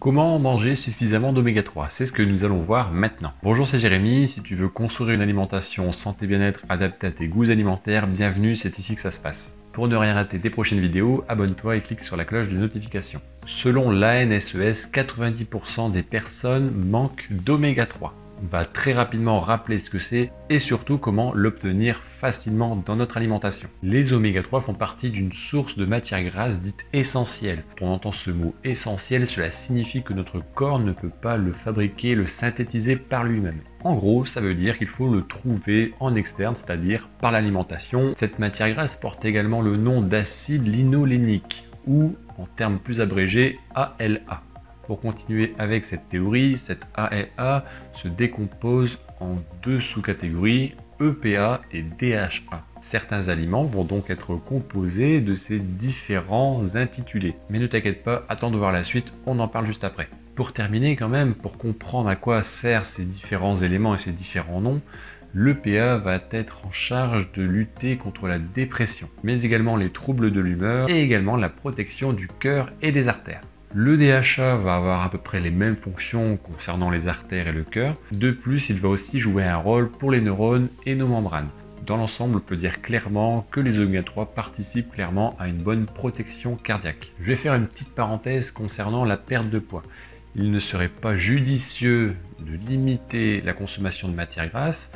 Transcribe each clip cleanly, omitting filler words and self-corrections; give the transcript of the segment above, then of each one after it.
Comment manger suffisamment d'oméga 3? C'est ce que nous allons voir maintenant. Bonjour, c'est Jérémy. Si tu veux construire une alimentation santé bien-être adaptée à tes goûts alimentaires, bienvenue, c'est ici que ça se passe. Pour ne rien rater des prochaines vidéos, abonne-toi et clique sur la cloche de notification. Selon l'ANSES, 90% des personnes manquent d'oméga 3. On va très rapidement rappeler ce que c'est et surtout comment l'obtenir facilement dans notre alimentation. Les oméga 3 font partie d'une source de matière grasse dite essentielle. Quand on entend ce mot essentiel, cela signifie que notre corps ne peut pas le fabriquer, le synthétiser par lui-même. En gros, ça veut dire qu'il faut le trouver en externe, c'est-à-dire par l'alimentation. Cette matière grasse porte également le nom d'acide linolénique ou, en termes plus abrégés, ALA. Pour continuer avec cette théorie, cette ALA se décompose en deux sous-catégories, EPA et DHA. Certains aliments vont donc être composés de ces différents intitulés. Mais ne t'inquiète pas, attends de voir la suite, on en parle juste après. Pour terminer quand même, pour comprendre à quoi servent ces différents éléments et ces différents noms, l'EPA va être en charge de lutter contre la dépression, mais également les troubles de l'humeur et également la protection du cœur et des artères. Le DHA va avoir à peu près les mêmes fonctions concernant les artères et le cœur. De plus, il va aussi jouer un rôle pour les neurones et nos membranes. Dans l'ensemble, on peut dire clairement que les oméga 3 participent clairement à une bonne protection cardiaque. Je vais faire une petite parenthèse concernant la perte de poids. Il ne serait pas judicieux de limiter la consommation de matières grasses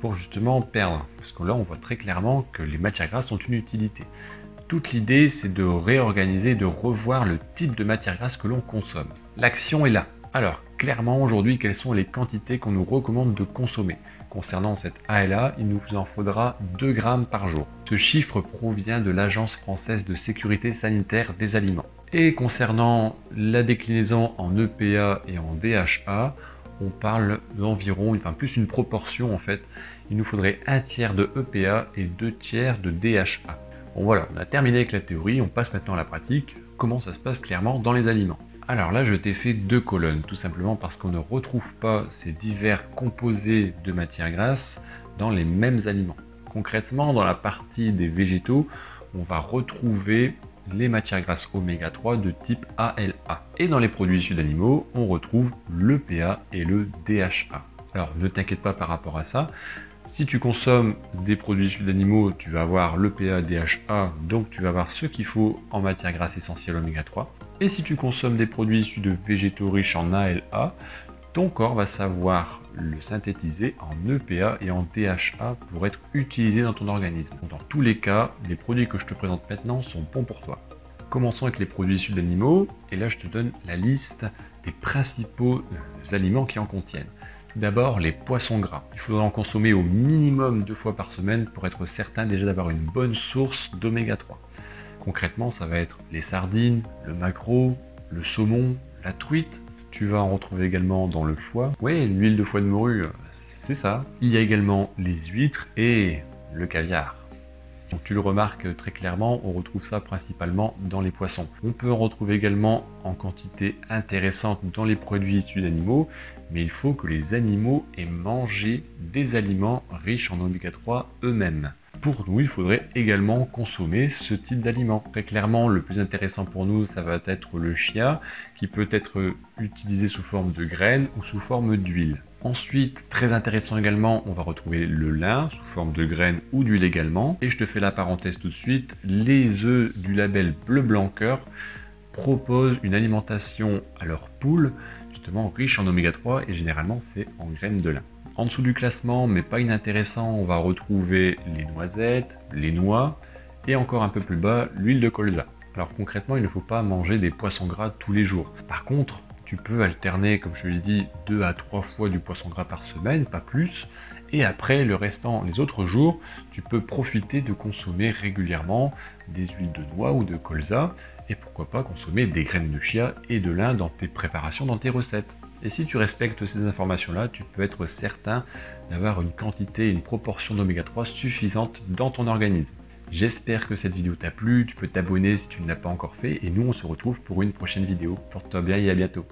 pour justement perdre. Parce que là, on voit très clairement que les matières grasses ont une utilité. Toute l'idée, c'est de réorganiser, de revoir le type de matière grasse que l'on consomme. L'action est là. Alors, clairement, aujourd'hui, quelles sont les quantités qu'on nous recommande de consommer? Concernant cette ALA, il nous en faudra 2 grammes par jour. Ce chiffre provient de l'Agence française de sécurité sanitaire des aliments. Et concernant la déclinaison en EPA et en DHA, on parle d'environ, enfin plus une proportion en fait. Il nous faudrait 1/3 de EPA et 2/3 de DHA. Bon voilà, on a terminé avec la théorie, on passe maintenant à la pratique. Comment ça se passe clairement dans les aliments? Alors là, je t'ai fait 2 colonnes, tout simplement parce qu'on ne retrouve pas ces divers composés de matières grasses dans les mêmes aliments. Concrètement, dans la partie des végétaux, on va retrouver les matières grasses oméga 3 de type ALA. Et dans les produits issus d'animaux, on retrouve l'EPA et le DHA. Alors ne t'inquiète pas par rapport à ça. Si tu consommes des produits issus d'animaux, tu vas avoir l'EPA, DHA, donc tu vas avoir ce qu'il faut en matière grasse essentielle oméga 3. Et si tu consommes des produits issus de végétaux riches en ALA, ton corps va savoir le synthétiser en EPA et en DHA pour être utilisé dans ton organisme. Dans tous les cas, les produits que je te présente maintenant sont bons pour toi. Commençons avec les produits issus d'animaux, et là je te donne la liste des principaux aliments qui en contiennent. Tout d'abord, les poissons gras. Il faudra en consommer au minimum 2 fois par semaine pour être certain déjà d'avoir une bonne source d'oméga 3. Concrètement, ça va être les sardines, le maquereau, le saumon, la truite. Tu vas en retrouver également dans le foie. Oui, l'huile de foie de morue, c'est ça. Il y a également les huîtres et le caviar. Donc tu le remarques très clairement, on retrouve ça principalement dans les poissons. On peut en retrouver également en quantité intéressante dans les produits issus d'animaux, mais il faut que les animaux aient mangé des aliments riches en oméga 3 eux-mêmes. Pour nous, il faudrait également consommer ce type d'aliments. Très clairement, le plus intéressant pour nous, ça va être le chia, qui peut être utilisé sous forme de graines ou sous forme d'huile. Ensuite, très intéressant également, on va retrouver le lin sous forme de graines ou d'huile également. Et je te fais la parenthèse tout de suite, les œufs du label Bleu Blanc Cœur proposent une alimentation à leur poule, justement riche en oméga 3 et généralement c'est en graines de lin. En dessous du classement, mais pas inintéressant, on va retrouver les noisettes, les noix et encore un peu plus bas, l'huile de colza. Alors concrètement, il ne faut pas manger des poissons gras tous les jours. Par contre, tu peux alterner, comme je l'ai dit, 2 à 3 fois du poisson gras par semaine, pas plus. Et après, le restant, les autres jours, tu peux profiter de consommer régulièrement des huiles de noix ou de colza. Et pourquoi pas consommer des graines de chia et de lin dans tes préparations, dans tes recettes. Et si tu respectes ces informations-là, tu peux être certain d'avoir une quantité, une proportion d'oméga 3 suffisante dans ton organisme. J'espère que cette vidéo t'a plu, tu peux t'abonner si tu ne l'as pas encore fait, et nous on se retrouve pour une prochaine vidéo. Porte-toi bien et à bientôt.